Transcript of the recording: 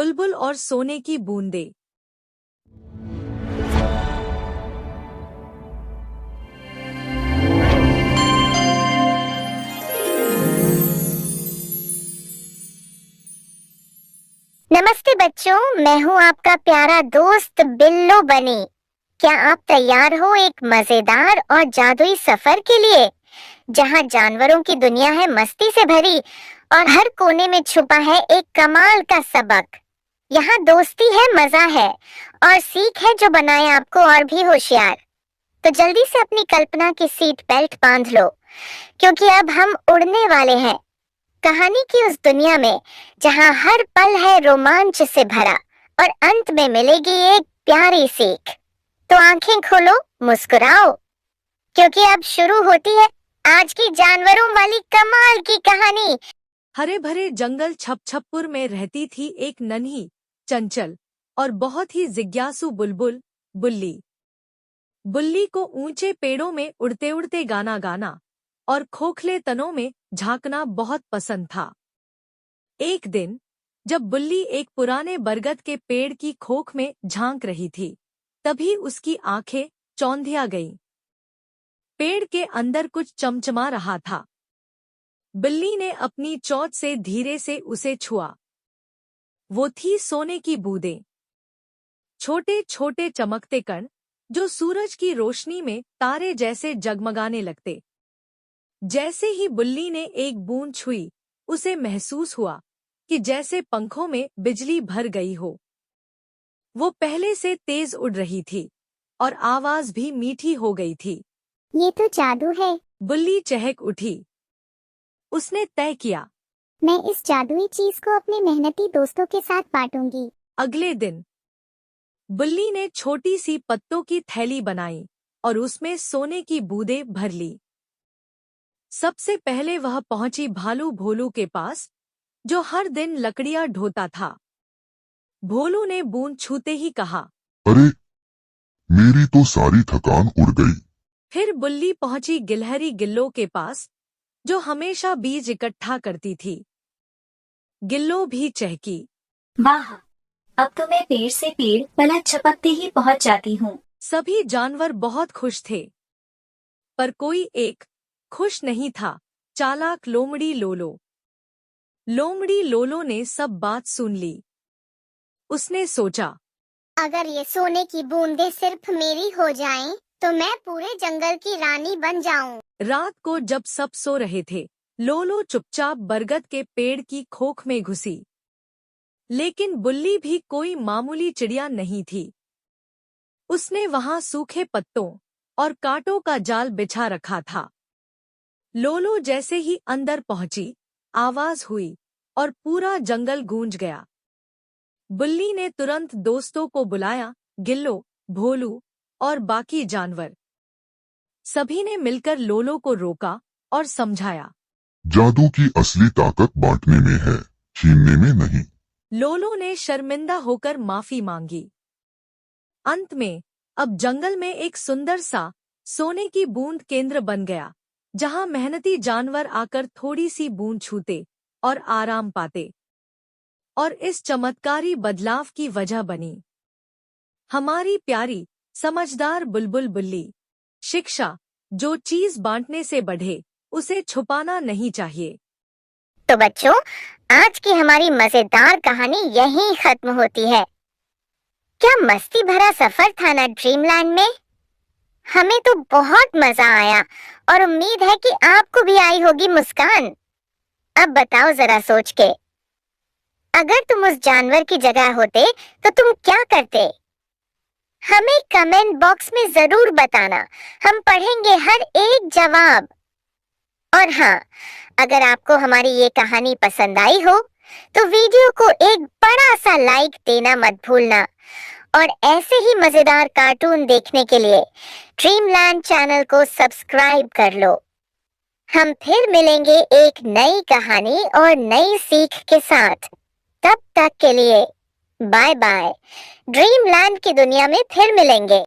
बुलबुल और सोने की बूंदें। नमस्ते बच्चों, मैं हूँ आपका प्यारा दोस्त बिल्लो बनी। क्या आप तैयार हो एक मजेदार और जादुई सफर के लिए, जहाँ जानवरों की दुनिया है मस्ती से भरी और हर कोने में छुपा है एक कमाल का सबक। यहाँ दोस्ती है, मजा है और सीख है जो बनाए आपको और भी होशियार। तो जल्दी से अपनी कल्पना की सीट बेल्ट बांध लो, क्योंकि अब हम उड़ने वाले हैं कहानी की उस दुनिया में जहां हर पल है रोमांच से भरा और अंत में मिलेगी एक प्यारी सीख। तो आंखें खोलो, मुस्कुराओ, क्योंकि अब शुरू होती है आज की जानवरों वाली कमाल की कहानी। हरे भरे जंगल छपछपपुर में रहती थी एक नन्ही, चंचल और बहुत ही जिज्ञासु बुलबुल, बुल्ली। बुल्ली को ऊंचे पेड़ों में उड़ते उड़ते गाना गाना और खोखले तनों में झांकना बहुत पसंद था। एक दिन जब बुल्ली एक पुराने बरगद के पेड़ की खोख में झांक रही थी, तभी उसकी आंखें चौंधिया गईं। पेड़ के अंदर कुछ चमचमा रहा था। बिल्ली ने अपनी चोंच से धीरे से उसे छुआ। वो थी सोने की बूंदें, छोटे छोटे चमकते कण जो सूरज की रोशनी में तारे जैसे जगमगाने लगते। जैसे ही बुल्ली ने एक बूंद छुई, उसे महसूस हुआ कि जैसे पंखों में बिजली भर गई हो। वो पहले से तेज उड़ रही थी और आवाज भी मीठी हो गई थी। ये तो जादू है। बुल्ली चहक उठी। उसने तय किया, मैं इस जादुई चीज को अपने मेहनती दोस्तों के साथ बांटूंगी। अगले दिन बुल्ली ने छोटी सी पत्तों की थैली बनाई और उसमें सोने की बूंदें भर ली। सबसे पहले वह पहुंची भालू भोलू के पास, जो हर दिन लकड़ियां ढोता था। भोलू ने बूंद छूते ही कहा, अरे, मेरी तो सारी थकान उड़ गई। फिर बुल्ली पहुंची गिलहरी गिल्लो के पास, जो हमेशा बीज इकट्ठा करती थी। गिल्लो भी चहकी, वाह, अब तो मैं पेड़ से पेड़ पलक झपकते ही पहुंच जाती हूँ। सभी जानवर बहुत खुश थे, पर कोई एक खुश नहीं था, चालाक लोमड़ी लोलो। लोमड़ी लोलो ने सब बात सुन ली। उसने सोचा, अगर ये सोने की बूंदें सिर्फ मेरी हो जाएं, तो मैं पूरे जंगल की रानी बन जाऊं। रात को जब सब सो रहे थे, लोलो चुपचाप बरगद के पेड़ की खोख में घुसी। लेकिन बुल्ली भी कोई मामूली चिड़िया नहीं थी। उसने वहां सूखे पत्तों और कांटों का जाल बिछा रखा था। लोलो जैसे ही अंदर पहुंची, आवाज हुई और पूरा जंगल गूंज गया। बुल्ली ने तुरंत दोस्तों को बुलाया, गिल्लो, भोलू और बाकी जानवर। सभी ने मिलकर लोलो को रोका और समझाया। जादू की असली ताकत बांटने में है, छीनने में नहीं। लोलो ने शर्मिंदा होकर माफी मांगी। अंत में अब जंगल में एक सुंदर सा सोने की बूंद केंद्र बन गया, जहां मेहनती जानवर आकर थोड़ी सी बूंद छूते और आराम पाते। और इस चमत्कारी बदलाव की वजह बनी हमारी प्यारी समझदार बुलबुल बुल्ली। शिक्षा, जो चीज बांटने से बढ़े, उसे छुपाना नहीं चाहिए। तो बच्चों, आज की हमारी मजेदार कहानी यहीं खत्म होती है। क्या मस्ती भरा सफर था ना ड्रीमलैंड में। हमें तो बहुत मजा आया और उम्मीद है कि आपको भी आई होगी मुस्कान। अब बताओ जरा सोच के, अगर तुम उस जानवर की जगह होते तो तुम क्या करते? हमें कमेंट बॉक्स में जरूर बताना, हम पढ़ेंगे हर एक जवाब। और हाँ, अगर आपको हमारी ये कहानी पसंद आई हो तो वीडियो को एक बड़ा सा लाइक देना मत भूलना। और ऐसे ही मजेदार कार्टून देखने के लिए ड्रीमलैंड चैनल को सब्सक्राइब कर लो। हम फिर मिलेंगे एक नई कहानी और नई सीख के साथ। तब तक के लिए बाय बाय। ड्रीमलैंड की दुनिया में फिर मिलेंगे।